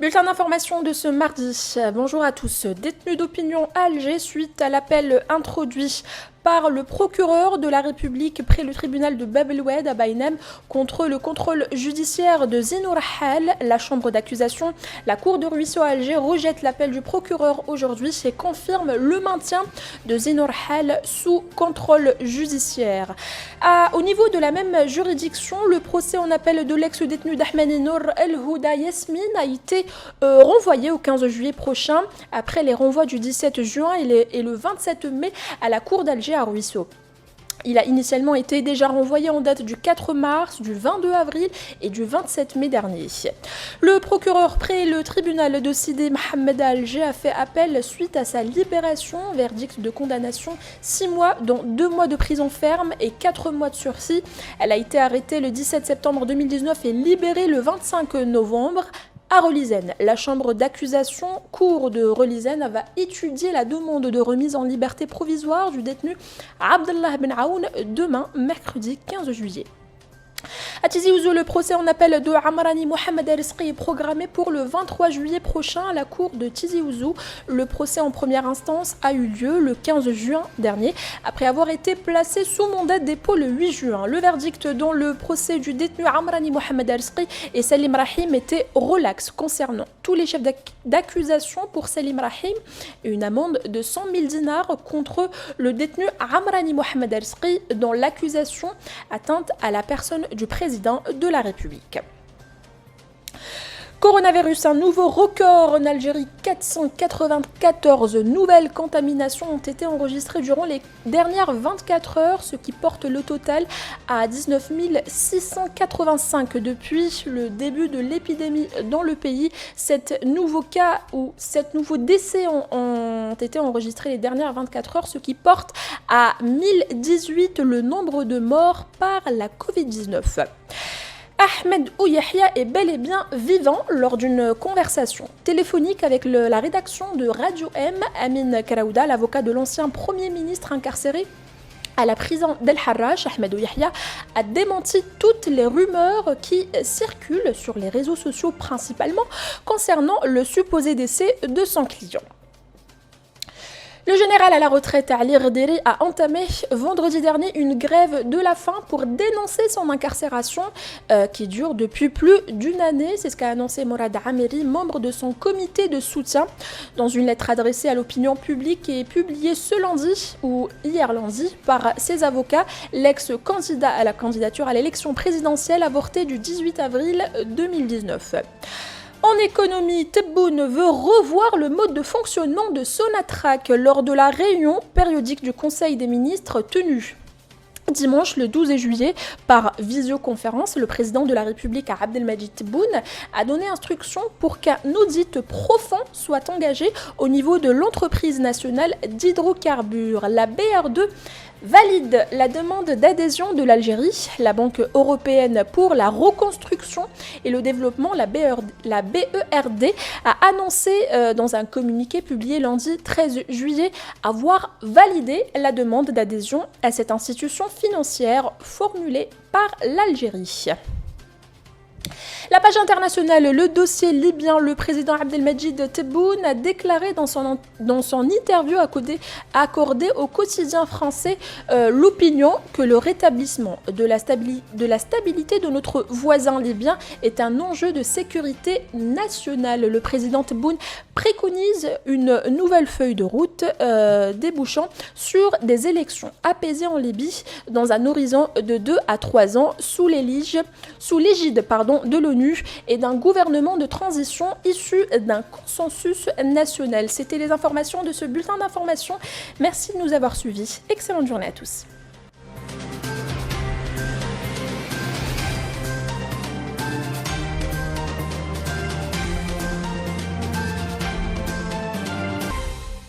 Bulletin d'information de ce mardi. Bonjour à tous. Détenu d'opinion à Alger suite à l'appel introduit par le procureur de la République près le tribunal de Bab el-Oued à Baïnem contre le contrôle judiciaire de Zinour Hal, la chambre d'accusation. La cour de Ruisseau à Alger rejette l'appel du procureur aujourd'hui et confirme le maintien de Zinour Hal sous contrôle judiciaire. Au niveau de la même juridiction, le procès en appel de l'ex-détenu d'Ahmed Nour El-Houda Yasmine a été renvoyé au 15 juillet prochain après les renvois du 17 juin et le 27 mai à la cour d'Alger à Ruisseau. Il a initialement été déjà renvoyé en date du 4 mars, du 22 avril et du 27 mai dernier. Le procureur près le tribunal de Sidi Mohamed à Alger a fait appel suite à sa libération, verdict de condamnation 6 mois dont 2 mois de prison ferme et 4 mois de sursis. Elle a été arrêtée le 17 septembre 2019 et libérée le 25 novembre. À Relizène, la chambre d'accusation cour de Relizène va étudier la demande de remise en liberté provisoire du détenu Abdallah Ben Aoun demain, mercredi 15 juillet. À Tizi Ouzou, le procès en appel de Amrani Mohamed El-Rizqi est programmé pour le 23 juillet prochain à la cour de Tizi Ouzou. Le procès en première instance a eu lieu le 15 juin dernier, après avoir été placé sous mandat de dépôt le 8 juin. Le verdict dans le procès du détenu Amrani Mohamed El-Rizqi et Salim Rahim était relax concernant tous les chefs d'accusation pour Salim Rahim et une amende de 100 000 dinars contre le détenu Amrani Mohamed El-Rizqi dans l'accusation atteinte à la personne du président de la République. Coronavirus, un nouveau record en Algérie. 494 nouvelles contaminations ont été enregistrées durant les dernières 24 heures, ce qui porte le total à 19 685 depuis le début de l'épidémie dans le pays. 7 nouveaux cas ou 7 nouveaux décès ont été enregistrés les dernières 24 heures, ce qui porte à 1018 le nombre de morts par la Covid-19. Ahmed Ouyahia est bel et bien vivant lors d'une conversation téléphonique avec la rédaction de Radio M. Amin Karaouda, l'avocat de l'ancien Premier ministre incarcéré à la prison d'El Harrach. Ahmed Ouyahia a démenti toutes les rumeurs qui circulent sur les réseaux sociaux principalement concernant le supposé décès de son client. Le général à la retraite Ali Rderi a entamé vendredi dernier une grève de la faim pour dénoncer son incarcération qui dure depuis plus d'une année. C'est ce qu'a annoncé Morad Ameri, membre de son comité de soutien. Dans une lettre adressée à l'opinion publique et publiée ce lundi ou hier lundi par ses avocats, l'ex-candidat à la candidature à l'élection présidentielle avortée du 18 avril 2019. En économie, Tebboune veut revoir le mode de fonctionnement de Sonatrach lors de la réunion périodique du Conseil des ministres tenue dimanche le 12 juillet par visioconférence. Le président de la République, Abdelmadjid Tebboune, a donné instruction pour qu'un audit profond soit engagé au niveau de l'entreprise nationale d'hydrocarbures. La BR2 valide la demande d'adhésion de l'Algérie. La Banque européenne pour la reconstruction et le développement, la BERD, a annoncé dans un communiqué publié lundi 13 juillet avoir validé la demande d'adhésion à cette institution financière formulée par l'Algérie. La page internationale, le dossier libyen, le président Abdelmadjid Tebboune a déclaré dans son interview accordée au quotidien français l'opinion que le rétablissement de la stabilité de notre voisin libyen est un enjeu de sécurité nationale. Le président Tebboune préconise une nouvelle feuille de route débouchant sur des élections apaisées en Libye dans un horizon de 2 à 3 ans sous l'égide de l'ONU et d'un gouvernement de transition issu d'un consensus national. C'était les informations de ce bulletin d'information. Merci de nous avoir suivis. Excellente journée à tous.